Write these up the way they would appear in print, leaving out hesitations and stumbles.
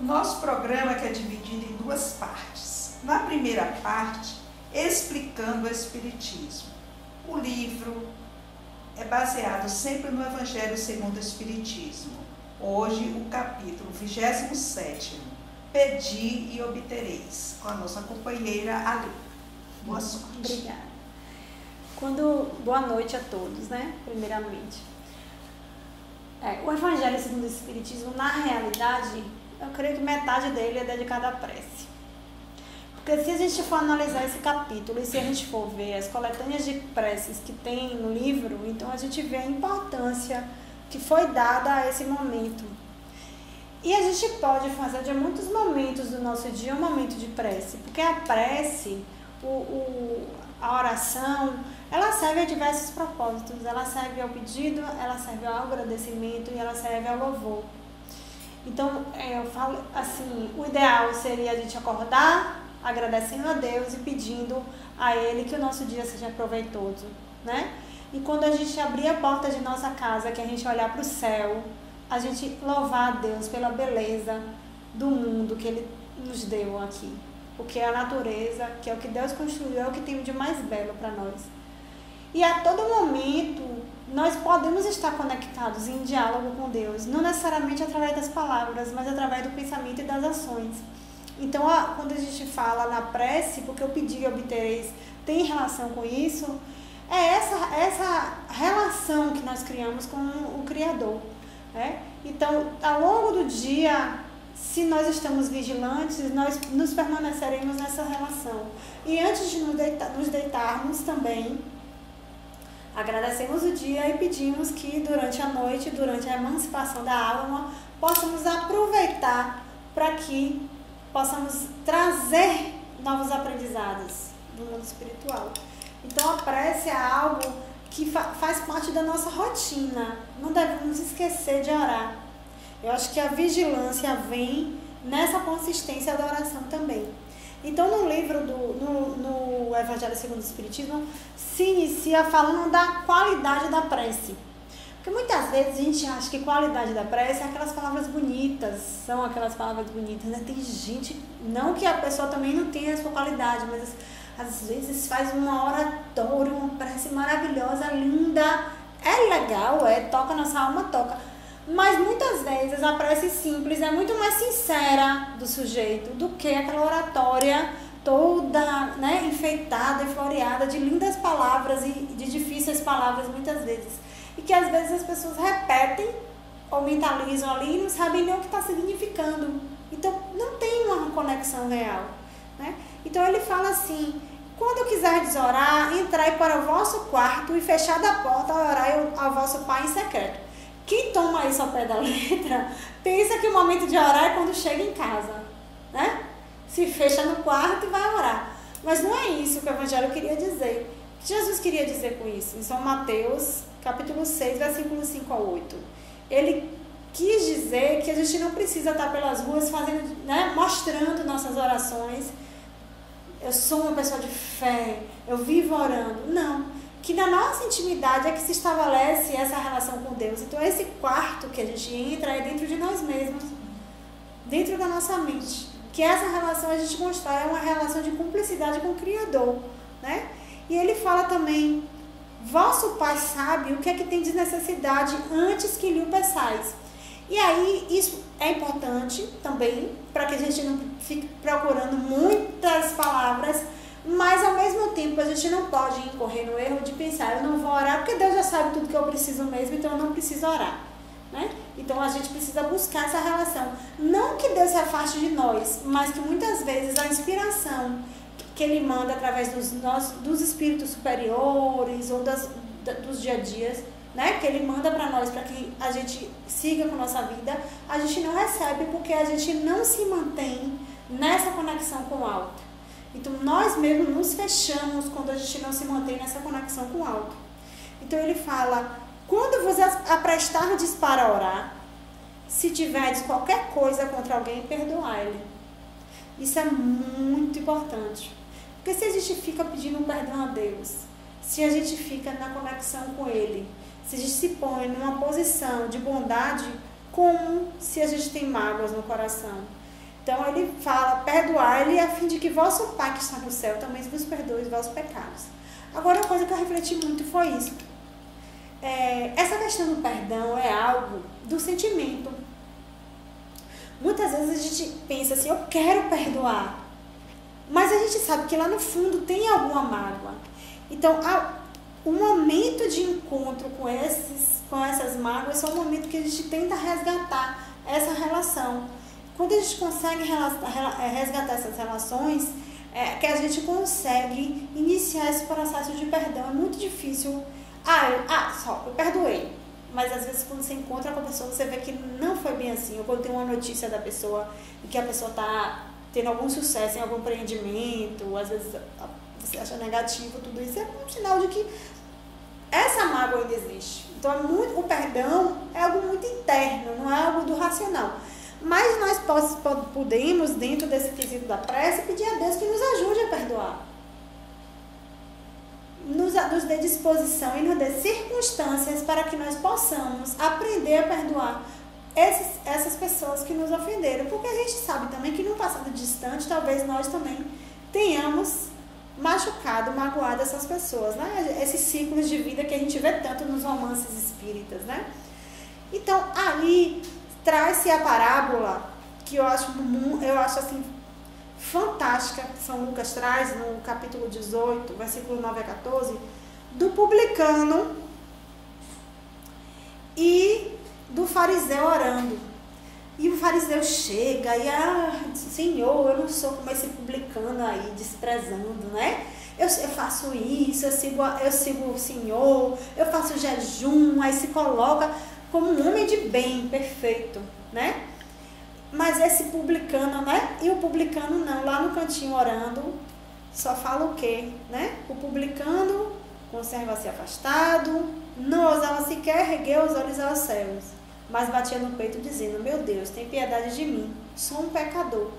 nosso programa que é dividido em duas partes. Na primeira parte, explicando o Espiritismo. O livro é baseado sempre no Evangelho segundo o Espiritismo. Hoje, o capítulo 27º, Pedi e Obtereis, com a nossa companheira Ali. Boa sorte. Obrigada. Boa noite a todos, né? Primeiramente. O Evangelho segundo o Espiritismo, na realidade, eu creio que metade dele é dedicada à prece. Porque se a gente for analisar esse capítulo e se a gente for ver as coletâneas de preces que tem no livro, então a gente vê a importância que foi dada a esse momento. E a gente pode fazer de muitos momentos do nosso dia um momento de prece, porque a prece, a oração, ela serve a diversos propósitos. Ela serve ao pedido, ela serve ao agradecimento e ela serve ao louvor. Então, eu falo assim, o ideal seria a gente acordar agradecendo a Deus e pedindo a Ele que o nosso dia seja proveitoso, né? E quando a gente abrir a porta de nossa casa, que a gente olhar para o céu, a gente louvar a Deus pela beleza do mundo que Ele nos deu aqui. Porque é a natureza, que é o que Deus construiu, é o que tem de mais belo para nós. E a todo momento, nós podemos estar conectados em diálogo com Deus, não necessariamente através das palavras, mas através do pensamento e das ações. Então, quando a gente fala na prece, porque eu pedi e obtereis, tem relação com isso, é essa relação que nós criamos com o Criador, né? Então, ao longo do dia, se nós estamos vigilantes, nós nos permaneceremos nessa relação. E antes de nos deitarmos também, agradecemos o dia e pedimos que durante a noite, durante a emancipação da alma, possamos aproveitar para que possamos trazer novos aprendizados do mundo espiritual. Então a prece é algo que faz parte da nossa rotina. Não devemos esquecer de orar. Eu acho que a vigilância vem nessa consistência da oração também. Então no livro, no Evangelho segundo o Espiritismo, se inicia falando da qualidade da prece. Porque muitas vezes a gente acha que qualidade da prece é aquelas palavras bonitas, são aquelas palavras bonitas, né? Tem gente, não que a pessoa também não tenha a sua qualidade, mas às vezes faz uma oratória, uma prece maravilhosa, linda, é legal, toca nossa alma, toca. Mas muitas vezes a prece simples é muito mais sincera do sujeito do que aquela oratória toda, né, enfeitada e floreada de lindas palavras e de difíceis palavras muitas vezes. E que às vezes as pessoas repetem ou mentalizam ali e não sabem nem o que está significando. Então não tem uma conexão real, né? Então ele fala assim: quando quiserdes orar, entrai para o vosso quarto e fechada a porta, orai ao vosso Pai em secreto. Quem toma isso ao pé da letra, pensa que o momento de orar é quando chega em casa, né? Se fecha no quarto e vai orar. Mas não é isso que o Evangelho queria dizer. O que Jesus queria dizer com isso? Em São Mateus, capítulo 6, versículos 5 a 8. Ele quis dizer que a gente não precisa estar pelas ruas fazendo, né, mostrando nossas orações. Eu sou uma pessoa de fé, eu vivo orando. Não. Que na nossa intimidade é que se estabelece essa relação com Deus. Então esse quarto que a gente entra é dentro de nós mesmos, dentro da nossa mente. Que essa relação a gente constrói é uma relação de cumplicidade com o Criador, né? E ele fala também: vosso Pai sabe o que é que tem de necessidade antes que lhe o peçais. E aí isso é importante também, para que a gente não fique procurando muitas palavras, mas ao mesmo tempo a gente não pode incorrer no erro de pensar: eu não vou orar porque Deus já sabe tudo que eu preciso mesmo, então eu não preciso orar, né? Então a gente precisa buscar essa relação. Não que Deus se afaste de nós, mas que muitas vezes a inspiração que Ele manda através dos espíritos superiores ou dos dia a dias, né, que Ele manda para nós, para que a gente siga com a nossa vida, a gente não recebe porque a gente não se mantém nessa conexão com o alto. Então nós mesmos nos fechamos quando a gente não se mantém nessa conexão com o alto. Então ele fala: quando vos aprestardes para orar, se tiverdes qualquer coisa contra alguém, perdoai-lhe. Isso é muito importante. Porque se a gente fica pedindo perdão a Deus, se a gente fica na conexão com Ele, se a gente se põe numa posição de bondade, como se a gente tem mágoas no coração. Então ele fala, perdoai-lhe a fim de que vosso Pai que está no céu também vos perdoe os vossos pecados. Agora, uma coisa que eu refleti muito foi isso. Essa questão do perdão é algo do sentimento. Muitas vezes a gente pensa assim, eu quero perdoar, mas a gente sabe que lá no fundo tem alguma mágoa. Então, o momento de encontro com essas mágoas é o momento que a gente tenta resgatar essa relação. Quando a gente consegue resgatar essas relações, que a gente consegue iniciar esse processo de perdão. É muito difícil. Eu perdoei. Mas às vezes quando você encontra com a pessoa, você vê que não foi bem assim. Ou quando tem uma notícia da pessoa e que a pessoa está tendo algum sucesso em algum empreendimento, às vezes você acha negativo, tudo isso é um sinal de que essa mágoa ainda existe. Então o perdão é algo muito interno, não é algo do racional. Mas nós podemos, dentro desse quesito da prece, pedir a Deus que nos ajude a perdoar. Nos dê disposição e nos dê circunstâncias para que nós possamos aprender a perdoar essas pessoas que nos ofenderam. Porque a gente sabe também que no passado distante, talvez nós também tenhamos machucado, magoado essas pessoas, né? Esses ciclos de vida que a gente vê tanto nos romances espíritas, né? Então, aí traz-se a parábola que eu acho assim fantástica, que São Lucas traz no capítulo 18, versículo 9 a 14, do publicano e do fariseu orando. E o fariseu chega e, Senhor, eu não sou como esse publicano aí, desprezando, né? Eu faço isso, eu sigo o Senhor, eu faço jejum, aí se coloca como um homem de bem, perfeito, né? Mas esse publicano, né? E o publicano não, lá no cantinho orando, só fala o quê, né? O publicano conserva-se afastado, não ousava sequer erguer os olhos aos céus, mas batia no peito dizendo, meu Deus, tem piedade de mim, sou um pecador.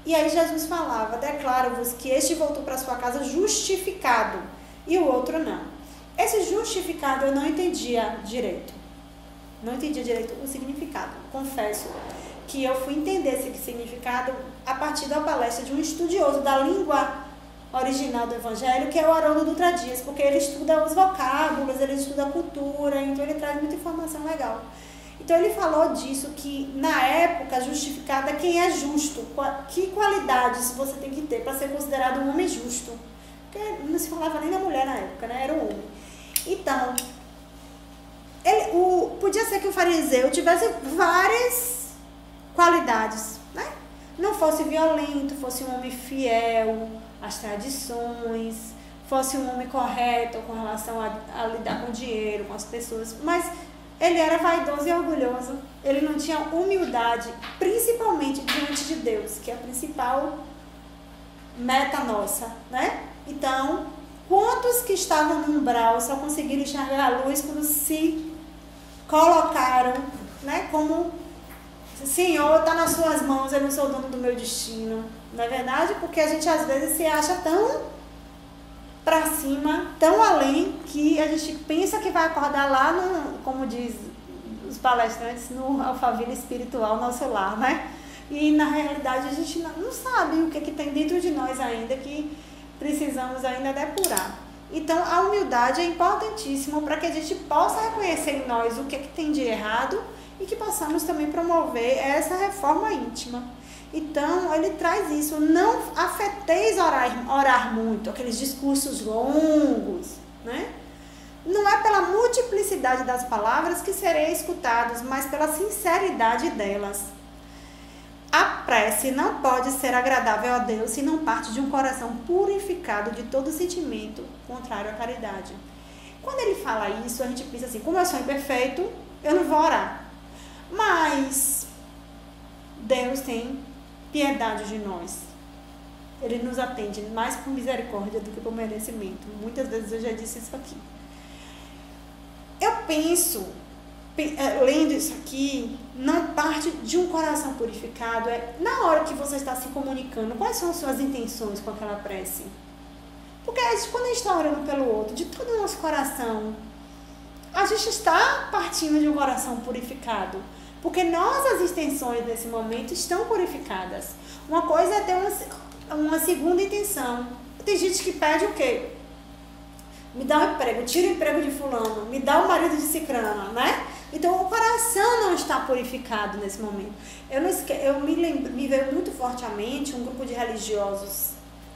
E aí Jesus falava, declaro-vos que este voltou para sua casa justificado, e o outro não. Esse justificado eu não entendia direito. Não entendia direito o significado. Confesso que eu fui entender esse significado a partir da palestra de um estudioso da língua original do Evangelho, que é o Haroldo Dutra Dias, porque ele estuda os vocábulos, ele estuda a cultura, então ele traz muita informação legal. Então ele falou disso, que na época justificado é quem é justo, que qualidades você tem que ter para ser considerado um homem justo, porque não se falava nem da mulher na época, né? Era o homem. Então, podia ser que o fariseu tivesse várias qualidades, né? Não fosse violento, fosse um homem fiel às tradições, fosse um homem correto com relação a lidar com o dinheiro, com as pessoas, mas ele era vaidoso e orgulhoso, ele não tinha humildade, principalmente diante de Deus, que é a principal meta nossa, né? Então, quantos que estavam no umbral só conseguiram enxergar a luz quando se colocaram, né, como Senhor, está nas suas mãos, eu não sou o dono do meu destino. Não é verdade? Porque a gente às vezes se acha tão para cima, tão além, que a gente pensa que vai acordar lá, como diz os palestrantes, no Alphaville espiritual, nosso lar, né? E na realidade a gente não sabe o que tem dentro de nós ainda, que precisamos ainda depurar. Então a humildade é importantíssima para que a gente possa reconhecer em nós o que tem de errado e que possamos também promover essa reforma íntima. Então, ele traz isso, não afeteis orar muito, aqueles discursos longos, né? Não é pela multiplicidade das palavras que serei escutados, mas pela sinceridade delas. A prece não pode ser agradável a Deus se não parte de um coração purificado de todo sentimento contrário à caridade. Quando ele fala isso, a gente pensa assim, como eu sou imperfeito, eu não vou orar. Mas Deus tem piedade de nós. Ele nos atende mais por misericórdia do que por merecimento. Muitas vezes eu já disse isso aqui. Eu penso, lendo isso aqui, não parte de um coração purificado. Na hora que você está se comunicando, quais são as suas intenções com aquela prece? Porque quando a gente está orando pelo outro, de todo o nosso coração, a gente está partindo de um coração purificado. Porque nossas intenções nesse momento estão purificadas. Uma coisa é ter uma segunda intenção. Tem gente que pede o quê? Me dá um emprego, tira o emprego de fulano, me dá o marido de cicrana, né? Então o coração não está purificado nesse momento. Me veio muito forte à mente um grupo de religiosos,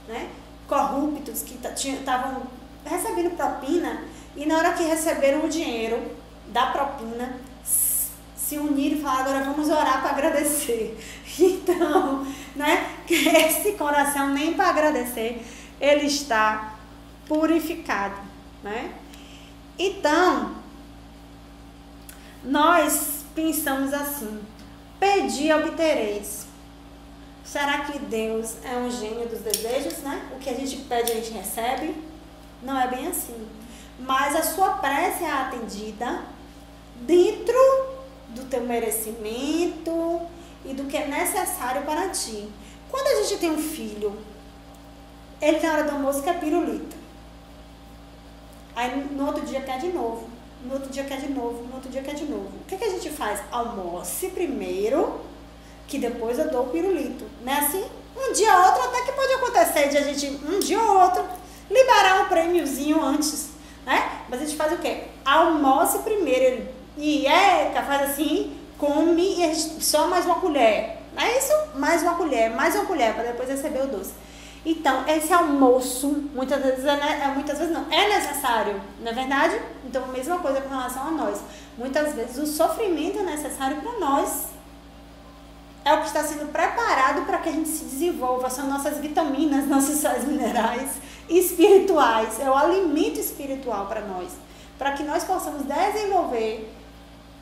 né, corruptos que estavam recebendo propina e na hora que receberam o dinheiro da propina se uniram e falaram: agora vamos orar para agradecer. Então, né, esse coração nem para agradecer ele está purificado, né? Então, nós pensamos assim: pedi e obtereis. Será que Deus é um gênio dos desejos, né? O que a gente pede a gente recebe? Não é bem assim. Mas a sua prece é atendida dentro do teu merecimento e do que é necessário para ti. Quando a gente tem um filho, ele na hora do almoço quer pirulito. Aí no outro dia quer de novo. No outro dia quer de novo. No outro dia quer de novo. O que a gente faz? Almoce primeiro, que depois eu dou o pirulito. Não é assim? Um dia ou outro até que pode acontecer de a gente, um dia ou outro, liberar um prêmiozinho antes, né? Mas a gente faz o quê? Almoce primeiro. E faz assim, come e a gente, só mais uma colher. Não é isso? Mais uma colher, para depois receber o doce. Então, esse almoço, muitas vezes não, é necessário, não é verdade? Então, a mesma coisa com relação a nós. Muitas vezes o sofrimento é necessário para nós. É o que está sendo preparado para que a gente se desenvolva. São nossas vitaminas, nossos sais minerais espirituais. É o alimento espiritual para nós. Para que nós possamos desenvolver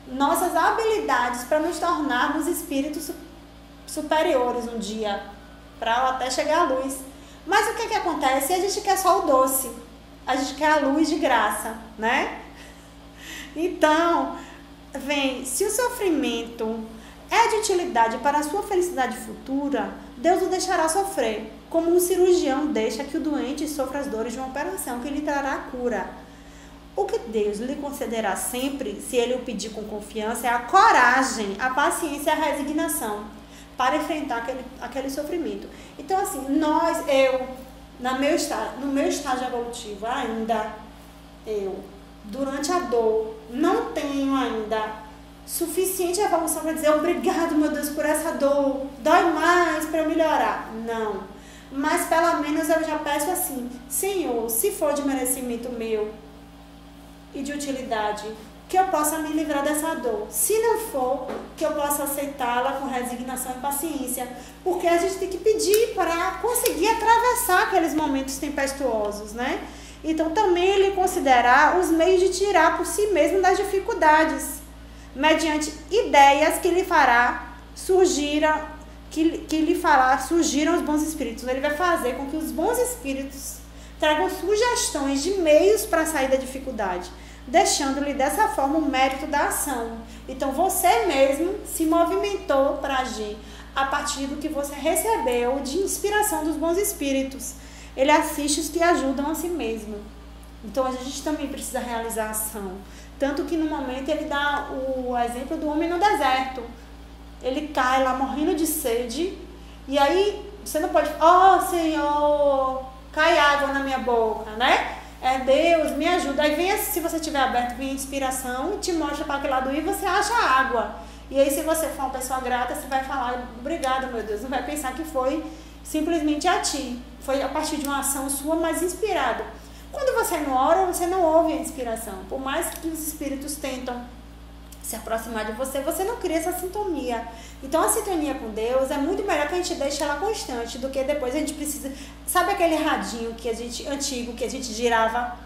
nossas habilidades para nos tornarmos espíritos superiores um dia. Para até chegar à luz. Mas o que acontece? A gente quer só o doce. A gente quer a luz de graça, né? Então, se o sofrimento é de utilidade para a sua felicidade futura, Deus o deixará sofrer, como um cirurgião deixa que o doente sofra as dores de uma operação que lhe trará a cura. O que Deus lhe concederá sempre, se ele o pedir com confiança, é a coragem, a paciência e a resignação para enfrentar aquele sofrimento. Então, assim, no meu estágio evolutivo ainda, durante a dor, não tenho ainda suficiente evolução para dizer: obrigado, meu Deus, por essa dor, dói mais para eu melhorar. Não. Mas, pelo menos, eu já peço assim: Senhor, se for de merecimento meu e de utilidade, que eu possa me livrar dessa dor. Se não for, que eu possa aceitá-la com resignação e paciência. Porque a gente tem que pedir para conseguir atravessar aqueles momentos tempestuosos, né? Então, também ele considerar os meios de tirar por si mesmo das dificuldades, mediante ideias que lhe fará surgir os bons espíritos. Ele vai fazer com que os bons espíritos tragam sugestões de meios para sair da dificuldade, deixando-lhe dessa forma o mérito da ação. Então você mesmo se movimentou para agir a partir do que você recebeu de inspiração dos bons espíritos. Ele assiste os que ajudam a si mesmo. Então a gente também precisa realizar ação. Tanto que no momento ele dá o exemplo do homem no deserto. Ele cai lá morrendo de sede, e aí você não pode: ó Senhor, cai água na minha boca, né? Deus, me ajuda. Aí vem, se você estiver aberto, vem a inspiração e te mostra para aquele lado e você acha água. E aí, se você for uma pessoa grata, você vai falar: obrigado, meu Deus. Não vai pensar que foi simplesmente a ti. Foi a partir de uma ação sua, mas inspirado. Quando você não ora, você não ouve a inspiração. Por mais que os espíritos tentam se aproximar de você, você não cria essa sintonia. Então a sintonia com Deus é muito melhor que a gente deixe ela constante do que depois a gente precisa. Sabe aquele radinho antigo que a gente girava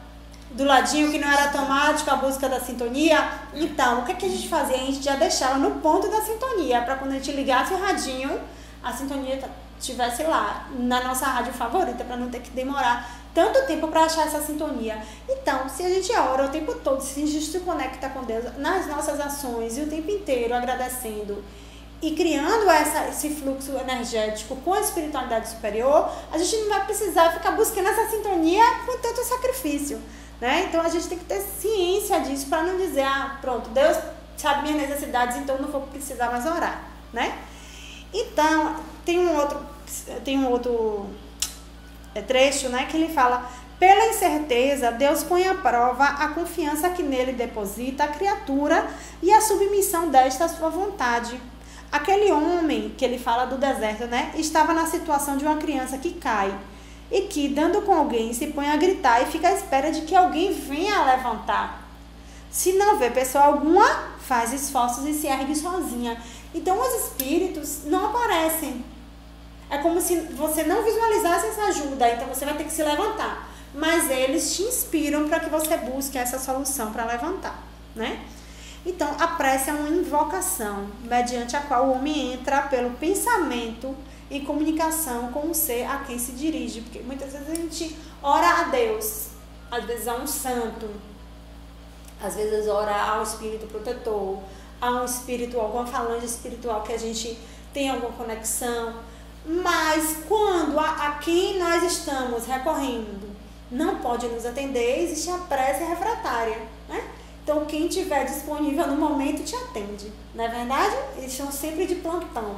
do ladinho, que não era automático, a busca da sintonia? Então, o que a gente fazia? A gente já deixava no ponto da sintonia, para quando a gente ligasse o radinho, a sintonia estivesse lá na nossa rádio favorita, para não ter que demorar tanto tempo para achar essa sintonia. Então, se a gente ora o tempo todo, se a gente se conecta com Deus nas nossas ações e o tempo inteiro agradecendo e criando esse fluxo energético com a espiritualidade superior, a gente não vai precisar ficar buscando essa sintonia com tanto sacrifício, né? Então a gente tem que ter ciência disso para não dizer: pronto, Deus sabe minhas necessidades, então não vou precisar mais orar, né? Então, tem um outro trecho, né, que ele fala: pela incerteza, Deus põe à prova a confiança que nele deposita a criatura e a submissão desta à sua vontade. Aquele homem que ele fala do deserto, né, estava na situação de uma criança que cai e que, dando com alguém, se põe a gritar e fica à espera de que alguém venha a levantar. Se não vê pessoa alguma, faz esforços e se ergue sozinha. Então, os espíritos não aparecem. É como se você não visualizasse essa ajuda, então você vai ter que se levantar. Mas eles te inspiram para que você busque essa solução para levantar, né? Então, a prece é uma invocação, mediante a qual o homem entra pelo pensamento em comunicação com o ser a quem se dirige. Porque muitas vezes a gente ora a Deus, às vezes a um santo, às vezes ora ao espírito protetor, a um espírito, alguma falange espiritual que a gente tem alguma conexão. Mas quando a quem nós estamos recorrendo não pode nos atender, existe a prece refratária, né? Então, quem estiver disponível no momento te atende, não é verdade? Eles estão sempre de plantão,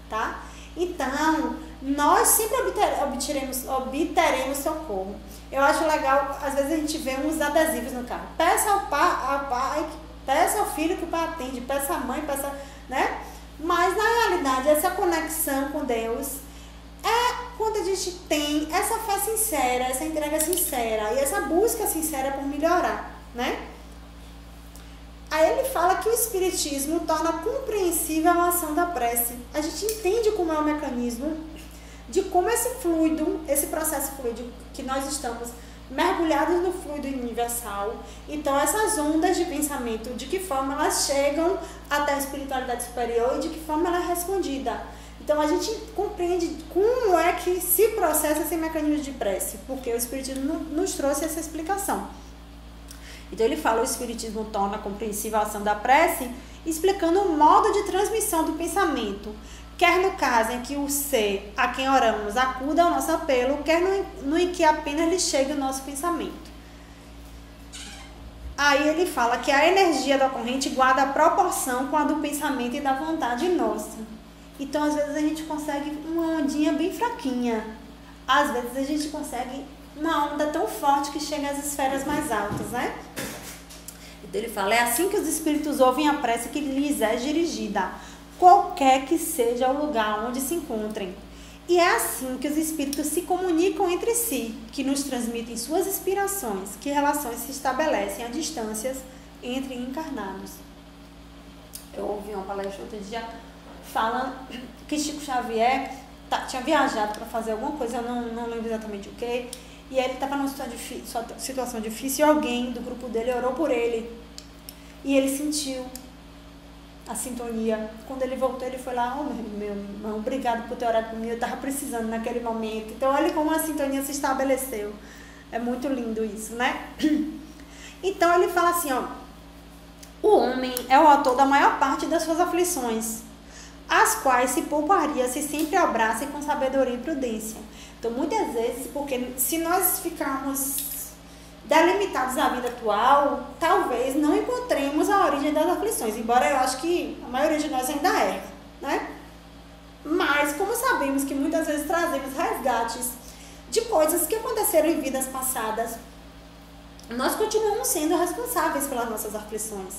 tá? Então, nós sempre obteremos socorro. Eu acho legal, às vezes a gente vê uns adesivos no carro. Peça ao pai, peça ao filho que o pai atende, peça à mãe, peça, né? Mas, na realidade, essa conexão com Deus é quando a gente tem essa fé sincera, essa entrega sincera e essa busca sincera por melhorar, né? Aí ele fala que o Espiritismo torna compreensível a ação da prece. A gente entende como é o mecanismo, de como esse fluido, esse processo fluido, que nós estamos mergulhados no fluido universal. Então, essas ondas de pensamento, de que forma elas chegam até a espiritualidade superior e de que forma ela é respondida. Então, a gente compreende como é que se processa esse mecanismo de prece, porque o Espiritismo nos trouxe essa explicação. Então, ele fala: o Espiritismo torna compreensível a ação da prece, explicando o modo de transmissão do pensamento, quer no caso em que o ser a quem oramos acuda ao nosso apelo, quer no em que apenas lhe chega o nosso pensamento. Aí ele fala que a energia da corrente guarda a proporção com a do pensamento e da vontade nossa. Então, às vezes a gente consegue uma ondinha bem fraquinha. Às vezes a gente consegue uma onda tão forte que chega às esferas mais altas, né? Então ele fala: é assim que os espíritos ouvem a prece que lhes é dirigida, qualquer que seja o lugar onde se encontrem. E é assim que os espíritos se comunicam entre si, que nos transmitem suas inspirações, que relações se estabelecem a distâncias entre encarnados. Eu ouvi uma palestra outro dia falando que Chico Xavier tinha viajado para fazer alguma coisa, eu não lembro exatamente o que, e ele estava numa situação difícil e alguém do grupo dele orou por ele. E ele sentiu a sintonia. Quando ele voltou, ele foi lá: oh, meu irmão, obrigado por ter orado por mim, eu estava precisando naquele momento. Então, olha como a sintonia se estabeleceu. É muito lindo isso, né? Então, ele fala assim, ó: o homem é o autor da maior parte das suas aflições, as quais se pouparia se sempre obrasse com sabedoria e prudência. Então, muitas vezes, porque se nós ficarmos delimitados à vida atual, talvez não encontremos a origem das aflições, embora eu acho que a maioria de nós ainda erra, né? Mas, como sabemos que muitas vezes trazemos resgates de coisas que aconteceram em vidas passadas, nós continuamos sendo responsáveis pelas nossas aflições.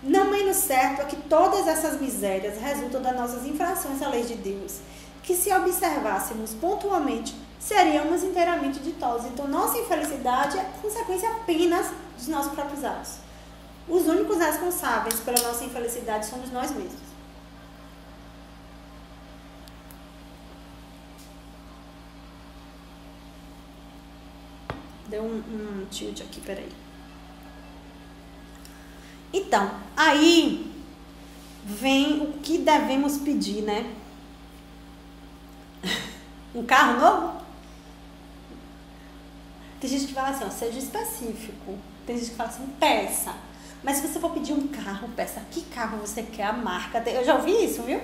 Não menos certo é que todas essas misérias resultam das nossas infrações à lei de Deus, que se observássemos pontualmente, seríamos inteiramente ditosos. Então, nossa infelicidade é consequência apenas dos nossos próprios atos. Os únicos responsáveis pela nossa infelicidade somos nós mesmos. Deu um tilt aqui, peraí. Então, aí vem o que devemos pedir, né? Um carro novo? Tem gente que fala assim, ó, seja específico. Tem gente que fala assim, peça. Mas se você for pedir um carro, peça que carro você quer, a marca. Eu já ouvi isso, viu?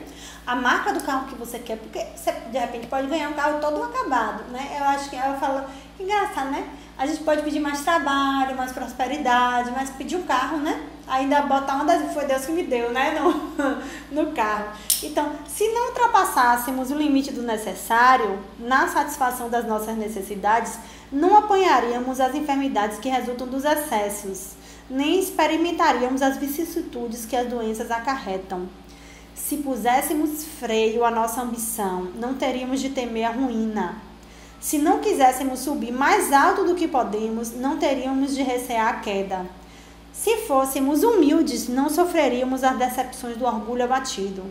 A marca do carro que você quer, porque você de repente pode ganhar um carro todo acabado, né? Eu acho que ela fala, engraçado, né? A gente pode pedir mais trabalho, mais prosperidade, mas pedir um carro, né? Ainda botar uma das... Foi Deus que me deu, né? No carro. Então, se não ultrapassássemos o limite do necessário na satisfação das nossas necessidades, não apanharíamos as enfermidades que resultam dos excessos, nem experimentaríamos as vicissitudes que as doenças acarretam. Se puséssemos freio à nossa ambição, não teríamos de temer a ruína. Se não quiséssemos subir mais alto do que podemos, não teríamos de recear a queda. Se fôssemos humildes, não sofreríamos as decepções do orgulho abatido.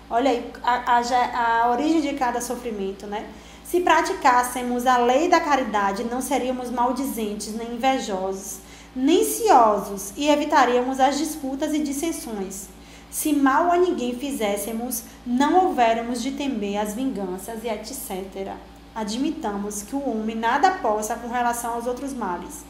Olha aí a origem de cada sofrimento, né? Se praticássemos a lei da caridade, não seríamos maldizentes, nem invejosos, nem ciosos, e evitaríamos as disputas e dissensões. Se mal a ninguém fizéssemos, não houvéramos de temer as vinganças e etc. Admitamos que o homem nada possa com relação aos outros males,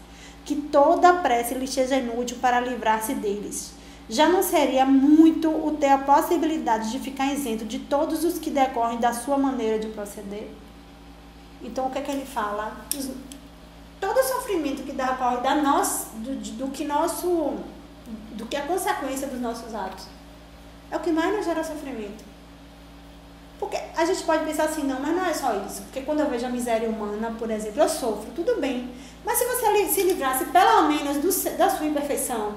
que toda prece lhe seja inútil para livrar-se deles. Já não seria muito o ter a possibilidade de ficar isento de todos os que decorrem da sua maneira de proceder? Então, o que é que ele fala? Todo sofrimento que decorre do que é a consequência dos nossos atos é o que mais nos gera sofrimento. Porque a gente pode pensar assim, não, mas não é só isso. Porque quando eu vejo a miséria humana, por exemplo, eu sofro, tudo bem. Mas se você se livrasse pelo menos da sua imperfeição,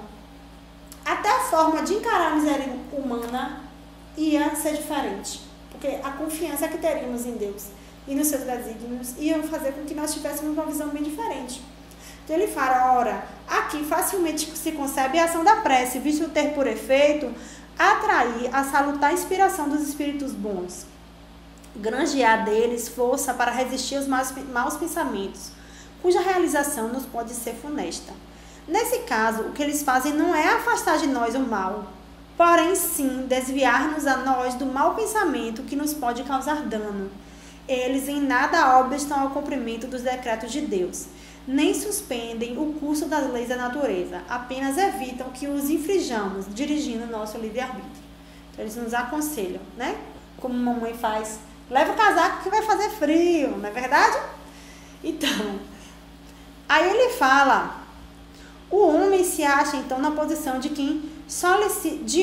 até a forma de encarar a miséria humana ia ser diferente. Porque a confiança que teríamos em Deus e nos seus desígnios iam fazer com que nós tivéssemos uma visão bem diferente. Então ele fala, ora, aqui facilmente se concebe a ação da prece, visto ter por efeito atrair a salutar inspiração dos espíritos bons, granjear deles força para resistir aos maus pensamentos, cuja realização nos pode ser funesta. Nesse caso, o que eles fazem não é afastar de nós o mal, porém sim desviar-nos a nós do mau pensamento que nos pode causar dano. Eles em nada obstam ao cumprimento dos decretos de Deus, nem suspendem o curso das leis da natureza, apenas evitam que os infringamos, dirigindo o nosso livre-arbítrio. Então, eles nos aconselham, né? Como mamãe faz, leva o casaco que vai fazer frio, não é verdade? Então, aí ele fala, o homem se acha então na posição de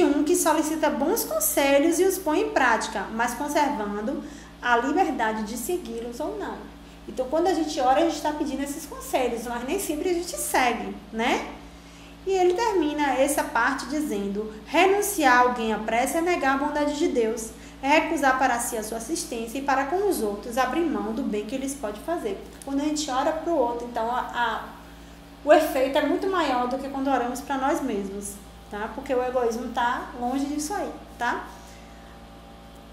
um que solicita bons conselhos e os põe em prática, mas conservando a liberdade de segui-los ou não. Então, quando a gente ora, a gente está pedindo esses conselhos, mas nem sempre a gente segue, né? E ele termina essa parte dizendo, renunciar a alguém à prece é negar a bondade de Deus, é recusar para si a sua assistência e para com os outros abrir mão do bem que eles podem fazer. Quando a gente ora para o outro, então o efeito é muito maior do que quando oramos para nós mesmos, tá? Porque o egoísmo está longe disso aí, tá?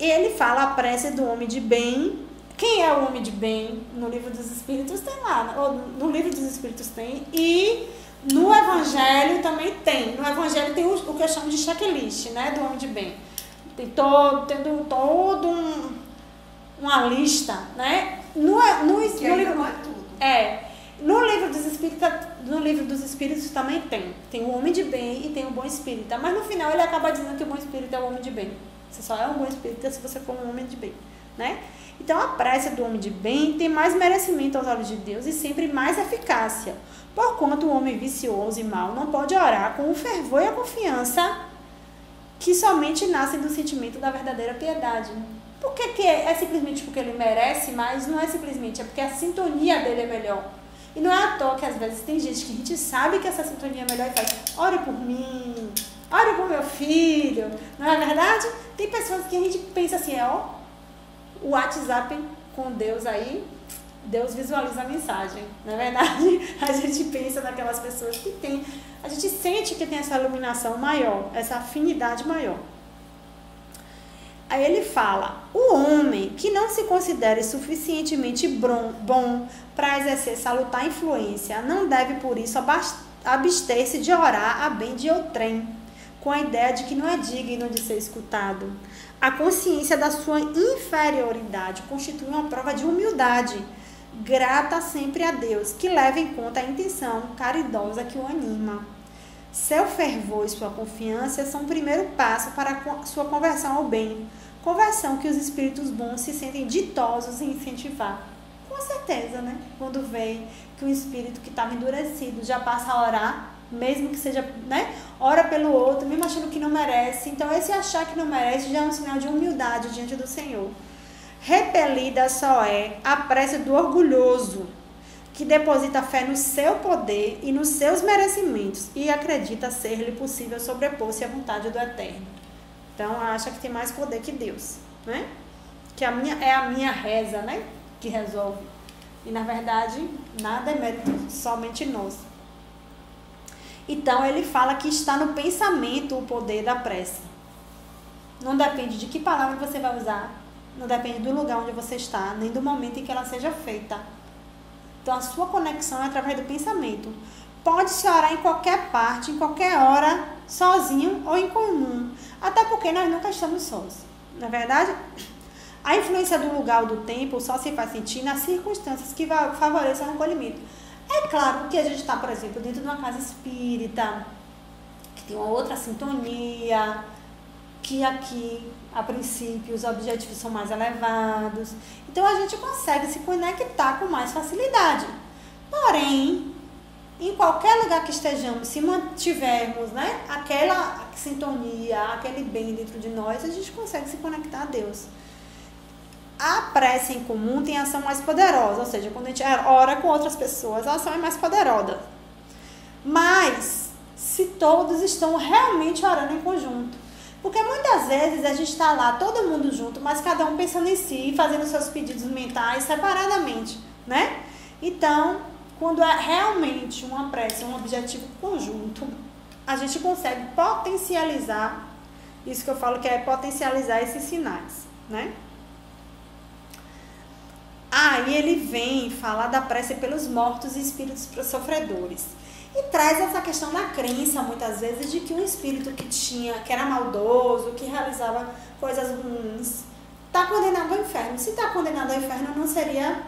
Ele fala a prece do homem de bem. Quem é o homem de bem? No Livro dos Espíritos tem lá, ou no Livro dos Espíritos tem, e no Evangelho também tem. No Evangelho tem o que eu chamo de checklist, né, do homem de bem. Tem uma lista, né? No livro, não é tudo. No livro dos Espíritos também tem o homem de bem e tem o bom espírita, mas no final ele acaba dizendo que o bom espírita é o homem de bem. Você só é um bom espírita se você for um homem de bem, né? Então a prece do homem de bem tem mais merecimento aos olhos de Deus e sempre mais eficácia, porquanto o homem vicioso e mau não pode orar com o fervor e a confiança que somente nascem do sentimento da verdadeira piedade. Por que é simplesmente porque ele merece, mas não é simplesmente, é porque a sintonia dele é melhor. E não é à toa que às vezes tem gente que a gente sabe que essa sintonia é melhor e faz, ore por mim, ore por meu filho, não é verdade? Tem pessoas que a gente pensa assim, o WhatsApp com Deus aí, Deus visualiza a mensagem, não é verdade? A gente pensa naquelas pessoas que tem, a gente sente que tem essa iluminação maior, essa afinidade maior. Aí ele fala, o homem que não se considere suficientemente bom para exercer salutar influência, não deve por isso abster-se de orar a bem de outrem, com a ideia de que não é digno de ser escutado. A consciência da sua inferioridade constitui uma prova de humildade, grata sempre a Deus, que leva em conta a intenção caridosa que o anima. Seu fervor e sua confiança são o primeiro passo para a sua conversão ao bem. Conversão que os espíritos bons se sentem ditosos em incentivar. Com certeza, né? Quando vê que um espírito que estava endurecido já passa a orar, mesmo que seja, né? Ora pelo outro, mesmo achando que não merece. Então, esse achar que não merece já é um sinal de humildade diante do Senhor. Repelida só é a prece do orgulhoso, que deposita fé no seu poder e nos seus merecimentos e acredita ser-lhe possível sobrepor-se à vontade do Eterno. Então, acha que tem mais poder que Deus, né? Que é a minha reza, né? Que resolve. E, na verdade, nada é mérito, somente nosso. Então, ele fala que está no pensamento o poder da prece. Não depende de que palavra você vai usar, não depende do lugar onde você está, nem do momento em que ela seja feita. Então, a sua conexão é através do pensamento. Pode-se orar em qualquer parte, em qualquer hora, sozinho ou em comum. Até porque nós nunca estamos sós. Não é verdade? A influência do lugar ou do tempo só se faz sentir nas circunstâncias que favoreçam o acolhimento. É claro que a gente está, por exemplo, dentro de uma casa espírita, que tem uma outra sintonia, que aqui, a princípio, os objetivos são mais elevados. Então, a gente consegue se conectar com mais facilidade. Porém, em qualquer lugar que estejamos, se mantivermos, né, aquela sintonia, aquele bem dentro de nós, a gente consegue se conectar a Deus. A prece em comum tem ação mais poderosa, ou seja, quando a gente ora com outras pessoas, a ação é mais poderosa. Mas, se todos estão realmente orando em conjunto. Porque muitas vezes a gente está lá, todo mundo junto, mas cada um pensando em si, fazendo seus pedidos mentais separadamente, né? Então, quando é realmente uma prece, um objetivo conjunto, a gente consegue potencializar, isso que eu falo que é potencializar esses sinais, né? Aí ele vem falar da prece pelos mortos e espíritos sofredores. E traz essa questão da crença, muitas vezes, de que um espírito que era maldoso, que realizava coisas ruins, está condenado ao inferno. Se está condenado ao inferno, não seria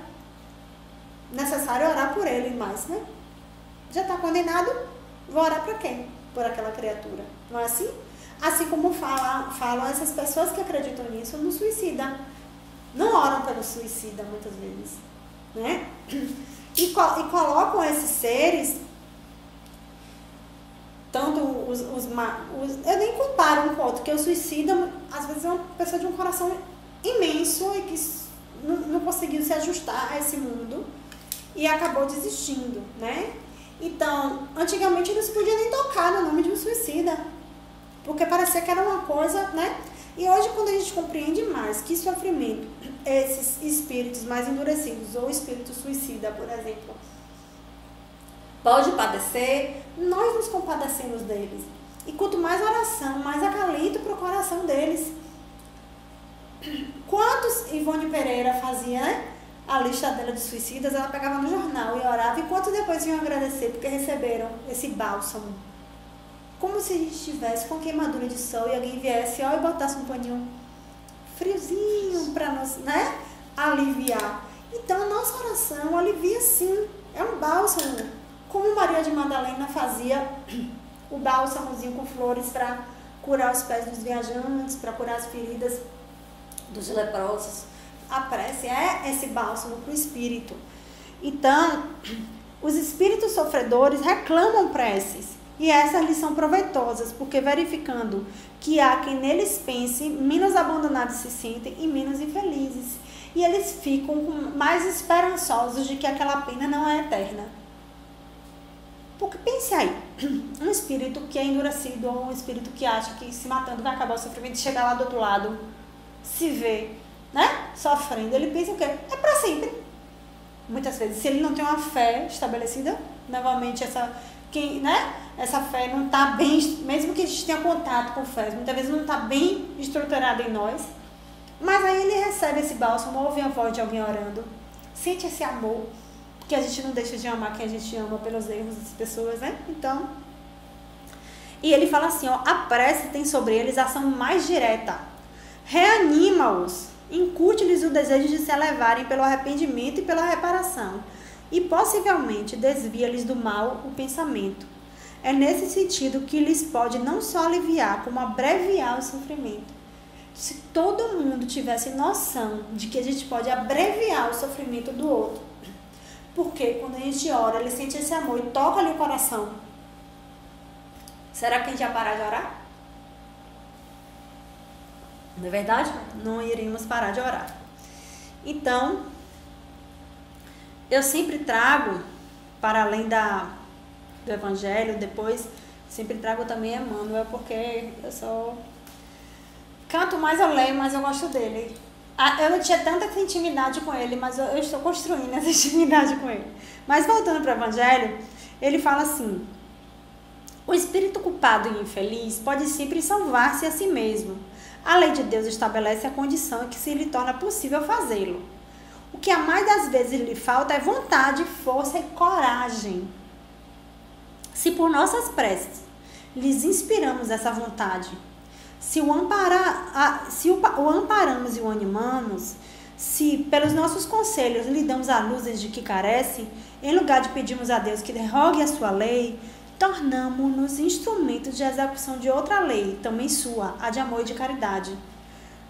necessário orar por ele mais, né? Já está condenado, vou orar para quem? Por aquela criatura. Não é assim? Assim como falam essas pessoas que acreditam nisso no suicida. Não oram pelo suicida, muitas vezes, né? E colocam esses seres, tanto eu nem comparo um com o outro, porque o suicida, às vezes, é uma pessoa de um coração imenso e que não conseguiu se ajustar a esse mundo e acabou desistindo, né? Então, antigamente não se podia nem tocar no nome de um suicida, porque parecia que era uma coisa, né? E hoje, quando a gente compreende mais que sofrimento, esses espíritos mais endurecidos, ou espírito suicida, por exemplo, pode padecer, nós nos compadecemos deles. E quanto mais oração, mais acalento para o coração deles. Quantos Ivone Pereira fazia, né? A lista dela de suicidas, ela pegava no jornal e orava, e quantos depois iam agradecer porque receberam esse bálsamo. Como se a gente estivesse com queimadura de sol e alguém viesse e botasse um paninho friozinho para nos, né, aliviar. Então, a nossa oração alivia sim, é um bálsamo. Como Maria de Madalena fazia o bálsamozinho com flores para curar os pés dos viajantes, para curar as feridas dos leprosos. A prece é esse bálsamo para o espírito. Então, os espíritos sofredores reclamam preces. E essas lhes são proveitosas, porque verificando que há quem neles pense, menos abandonados se sentem e menos infelizes. E eles ficam mais esperançosos de que aquela pena não é eterna. Porque pense aí, um espírito que é endurecido, ou um espírito que acha que se matando vai acabar o sofrimento, e chegar lá do outro lado, se vê, né, sofrendo, ele pensa o quê? É para sempre. Muitas vezes, se ele não tem uma fé estabelecida, novamente essa fé não está bem, mesmo que a gente tenha contato com fé, muitas vezes não está bem estruturada em nós, mas aí ele recebe esse bálsamo, ouve a voz de alguém orando, sente esse amor, que a gente não deixa de amar quem a gente ama pelos erros das pessoas, né? Então, e ele fala assim, ó, a prece tem sobre eles ação mais direta, reanima-os, incute-lhes o desejo de se elevarem pelo arrependimento e pela reparação, e possivelmente desvia-lhes do mal o pensamento. É nesse sentido que lhes pode não só aliviar, como abreviar o sofrimento. Se todo mundo tivesse noção de que a gente pode abreviar o sofrimento do outro, porque quando a gente ora, ele sente esse amor e toca ali o coração, será que a gente ia parar de orar? Não é verdade? Não iríamos parar de orar. Então, eu sempre trago, para além do Evangelho, depois sempre trago também Emmanuel, porque eu sou... Quanto mais eu leio, mais eu gosto dele. Eu não tinha tanta intimidade com ele, mas eu estou construindo essa intimidade com ele. Mas voltando para o Evangelho, ele fala assim: o espírito culpado e infeliz pode sempre salvar-se a si mesmo. A lei de Deus estabelece a condição em que se lhe torna possível fazê-lo. O que a mais das vezes lhe falta é vontade, força e coragem. Se por nossas preces lhes inspiramos essa vontade, se o amparamos e o animamos, se pelos nossos conselhos lhe damos a luz de que carece, em lugar de pedirmos a Deus que derrogue a sua lei, tornamo-nos instrumentos de execução de outra lei, também sua, a de amor e de caridade.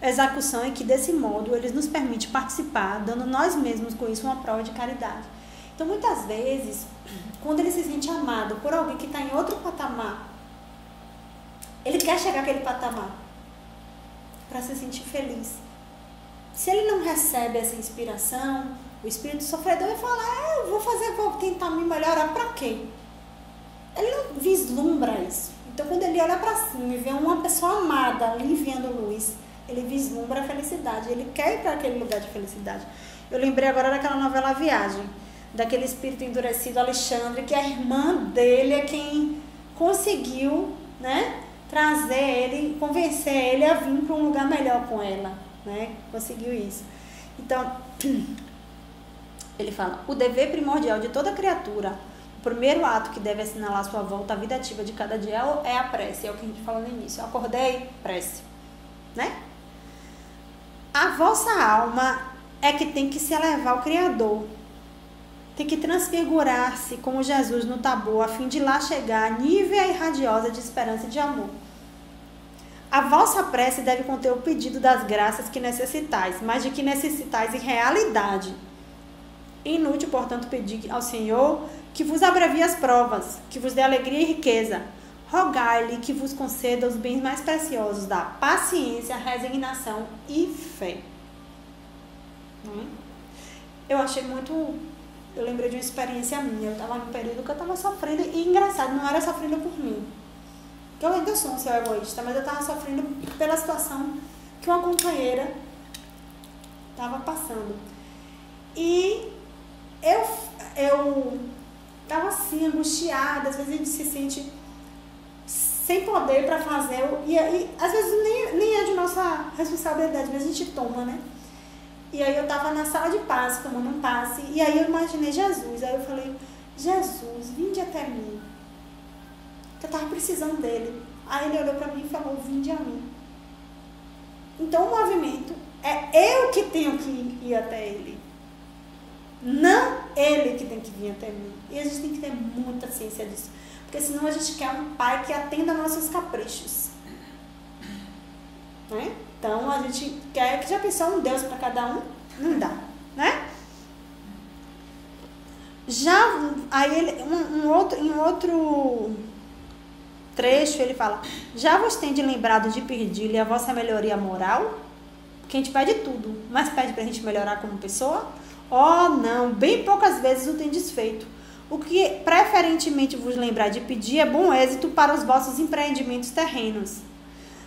Execução em que, desse modo, ele nos permite participar, dando nós mesmos com isso uma prova de caridade. Então, muitas vezes, quando ele se sente amado por alguém que está em outro patamar, ele quer chegar àquele patamar para se sentir feliz. Se ele não recebe essa inspiração, o espírito sofredor vai falar: vou tentar me melhorar para quê? Ele não vislumbra isso. Então, quando ele olha para cima e vê uma pessoa amada ali enviando luz, ele vislumbra a felicidade. Ele quer ir para aquele lugar de felicidade. Eu lembrei agora daquela novela Viagem, daquele espírito endurecido Alexandre, que a irmã dele é quem conseguiu, né, trazer ele, convencer ele a vir para um lugar melhor com ela, né? Conseguiu isso. Então, ele fala: o dever primordial de toda criatura, o primeiro ato que deve assinalar sua volta à vida ativa de cada dia é a prece. É o que a gente falou no início. Acordei, prece, né? A vossa alma é que tem que se elevar ao Criador, tem que transfigurar-se como Jesus no Tabor, a fim de lá chegar nívea e radiosa de esperança e de amor. A vossa prece deve conter o pedido das graças que necessitais, mas de que necessitais em realidade. Inútil, portanto, pedir ao Senhor que vos abrevie as provas, que vos dê alegria e riqueza. Rogai-lhe que vos conceda os bens mais preciosos da paciência, resignação e fé. Eu achei muito... Eu lembrei de uma experiência minha. Eu estava num período que eu estava sofrendo, e engraçado, não era sofrendo por mim. Eu ainda sou um ser egoísta, mas eu estava sofrendo pela situação que uma companheira estava passando. E eu estava assim, angustiada. Às vezes a gente se sente sem poder para fazer, e às vezes nem é de nossa responsabilidade, mas a gente toma, né? E aí eu estava na sala de passe, tomando um passe, e aí eu imaginei Jesus. Aí eu falei: Jesus, vinde até mim. Eu estava precisando dele. Aí ele olhou para mim e falou: vinde a mim. Então o movimento é eu que tenho que ir até ele, não ele que tem que vir até mim. E a gente tem que ter muita ciência disso, porque senão a gente quer um pai que atenda nossos caprichos, né? Então a gente quer, que já pensou um Deus para cada um? Não dá, né? Já aí ele, em outro trecho ele fala: já vos tende lembrado de pedir-lhe a vossa melhoria moral? Porque a gente pede tudo, mas pede pra gente melhorar como pessoa? Oh, não, bem poucas vezes o tendes feito. O que preferentemente vos lembrar de pedir é bom êxito para os vossos empreendimentos terrenos.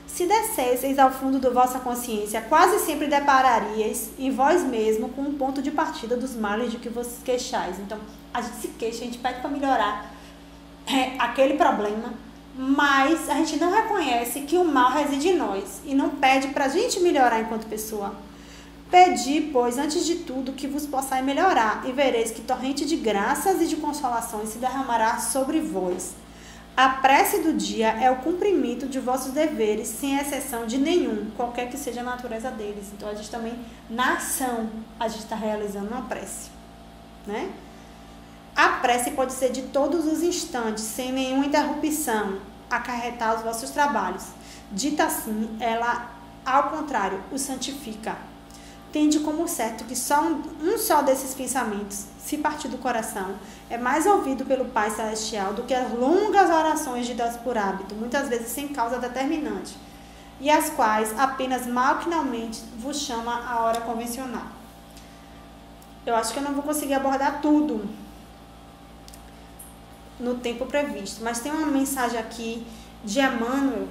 Se descesseis ao fundo da vossa consciência, quase sempre depararíeis em vós mesmo com um ponto de partida dos males de que vos queixais. Então, a gente se queixa, a gente pede para melhorar aquele problema, mas a gente não reconhece que o mal reside em nós e não pede para a gente melhorar enquanto pessoa. Pedi, pois, antes de tudo, que vos possais melhorar, e vereis que torrente de graças e de consolações se derramará sobre vós. A prece do dia é o cumprimento de vossos deveres, sem exceção de nenhum, qualquer que seja a natureza deles. Então, a gente também, na ação, a gente está realizando uma prece, né? A prece pode ser de todos os instantes, sem nenhuma interrupção, acarretar os vossos trabalhos. Dita assim, ela, ao contrário, o santifica. Tende como certo que só um só desses pensamentos, se partir do coração, é mais ouvido pelo Pai Celestial do que as longas orações ditas por hábito, muitas vezes sem causa determinante, e as quais apenas maquinalmente vos chama a hora convencional. Eu acho que eu não vou conseguir abordar tudo no tempo previsto, mas tem uma mensagem aqui de Emmanuel,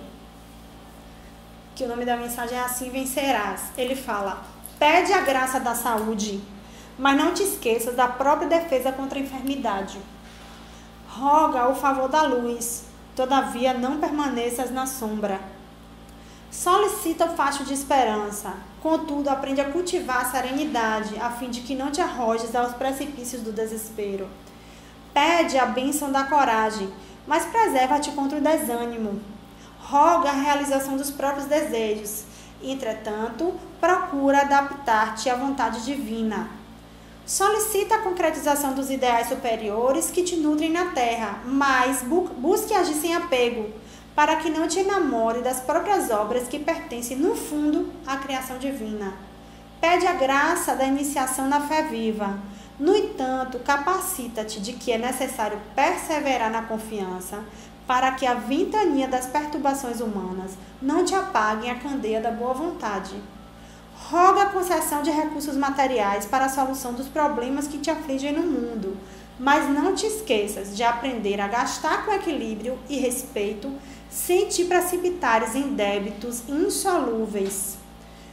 que o nome da mensagem é Assim Vencerás. Ele fala: pede a graça da saúde, mas não te esqueças da própria defesa contra a enfermidade. Roga o favor da luz, todavia não permaneças na sombra. Solicita o facho de esperança, contudo aprende a cultivar a serenidade, a fim de que não te arrojes aos precipícios do desespero. Pede a bênção da coragem, mas preserva-te contra o desânimo. Roga a realização dos próprios desejos, entretanto, procura adaptar-te à vontade divina. Solicita a concretização dos ideais superiores que te nutrem na terra, mas busque agir sem apego, para que não te enamore das próprias obras que pertencem, no fundo, à criação divina. Pede a graça da iniciação na fé viva. No entanto, capacita-te de que é necessário perseverar na confiança, para que a ventania das perturbações humanas não te apaguem a candeia da boa vontade. Roga a concessão de recursos materiais para a solução dos problemas que te afligem no mundo, mas não te esqueças de aprender a gastar com equilíbrio e respeito, sem te precipitares em débitos insolúveis.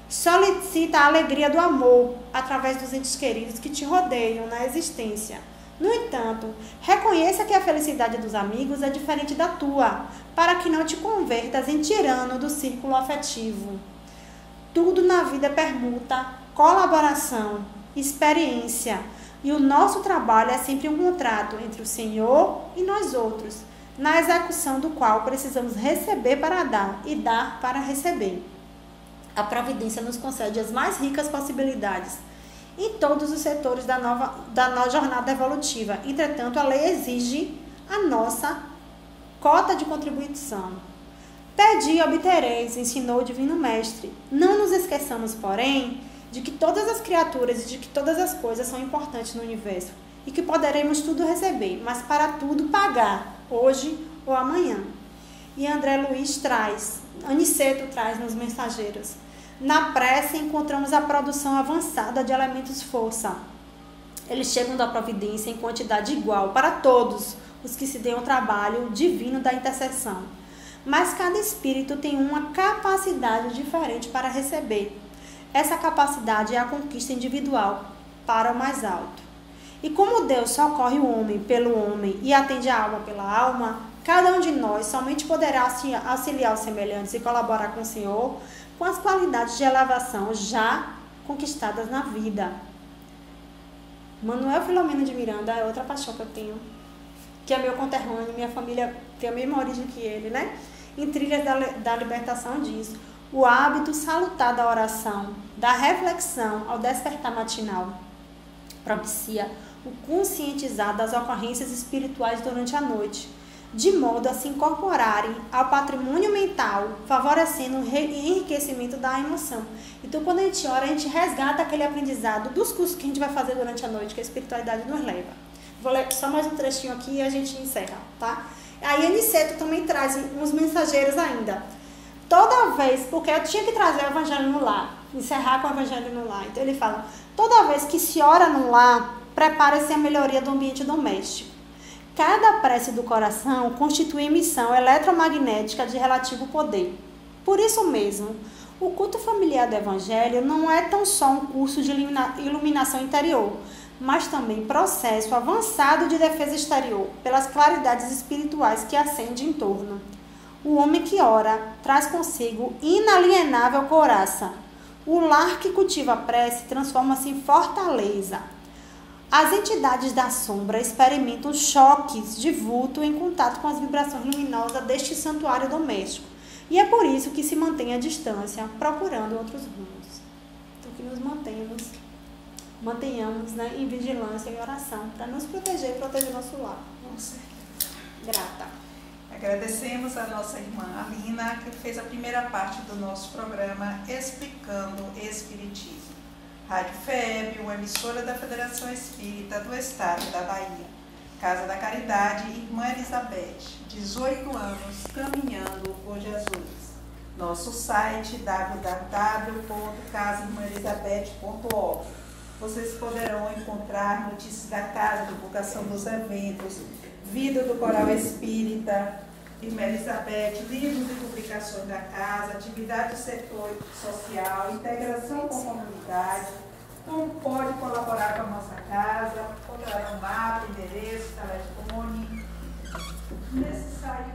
Solicita a alegria do amor através dos entes queridos que te rodeiam na existência. No entanto, reconheça que a felicidade dos amigos é diferente da tua, para que não te convertas em tirano do círculo afetivo. Tudo na vida permuta colaboração, experiência, e o nosso trabalho é sempre um contrato entre o Senhor e nós outros, na execução do qual precisamos receber para dar e dar para receber. A providência nos concede as mais ricas possibilidades em todos os setores da nova jornada evolutiva. Entretanto, a lei exige a nossa cota de contribuição. Pedi e obtereis, ensinou o Divino Mestre. Não nos esqueçamos, porém, de que todas as criaturas e de que todas as coisas são importantes no universo e que poderemos tudo receber, mas para tudo pagar, hoje ou amanhã. E André Luiz traz, Aniceto traz nos Mensageiros: na prece encontramos a produção avançada de elementos força. Eles chegam da providência em quantidade igual para todos os que se deem ao trabalho divino da intercessão. Mas cada espírito tem uma capacidade diferente para receber. Essa capacidade é a conquista individual para o mais alto. E como Deus socorre o homem pelo homem e atende a alma pela alma, cada um de nós somente poderá auxiliar os semelhantes e colaborar com o Senhor com as qualidades de elevação já conquistadas na vida. Manuel Filomeno de Miranda é outra paixão que eu tenho, que é meu conterrâneo, minha família tem a mesma origem que ele, né? Em Trilhas da Libertação diz: o hábito salutar da oração, da reflexão ao despertar matinal, propicia o conscientizar das ocorrências espirituais durante a noite, de modo a se incorporarem ao patrimônio mental, favorecendo o enriquecimento da emoção. Então, quando a gente ora, a gente resgata aquele aprendizado dos cursos que a gente vai fazer durante a noite, que a espiritualidade nos leva. Vou ler só mais um trechinho aqui e a gente encerra, tá? Aí Aniceto também traz uns mensageiros ainda. Toda vez, porque eu tinha que trazer o evangelho no lar, encerrar com o evangelho no lar. Então ele fala: toda vez que se ora no lar, prepare-se a melhoria do ambiente doméstico. Cada prece do coração constitui emissão eletromagnética de relativo poder. Por isso mesmo, o culto familiar do Evangelho não é tão só um curso de iluminação interior, mas também processo avançado de defesa exterior, pelas claridades espirituais que acendem em torno. O homem que ora traz consigo inalienável couraça. O lar que cultiva a prece transforma-se em fortaleza. As entidades da sombra experimentam choques de vulto em contato com as vibrações luminosas deste santuário doméstico. E é por isso que se mantém à distância, procurando outros rumos. Então, que nos mantenhamos mantenhamos, né, em vigilância e oração para nos proteger e proteger nosso lar. Com certeza. Grata. Agradecemos a nossa irmã Alina, que fez a primeira parte do nosso programa explicando Espiritismo. Rádio FEB, uma emissora da Federação Espírita do Estado da Bahia. Casa da Caridade, Irmã Elizabeth, 18 anos, caminhando por Jesus. Nosso site www.casairmaelizabeth.org. Vocês poderão encontrar notícias da casa, divulgação dos eventos, vida do Coral Espírita, Irmã Elizabeth, livros e publicações da casa, atividade do setor social, integração com a comunidade, como pode colaborar com a nossa casa, encontrar um mapa, endereço, telefone. Nesse site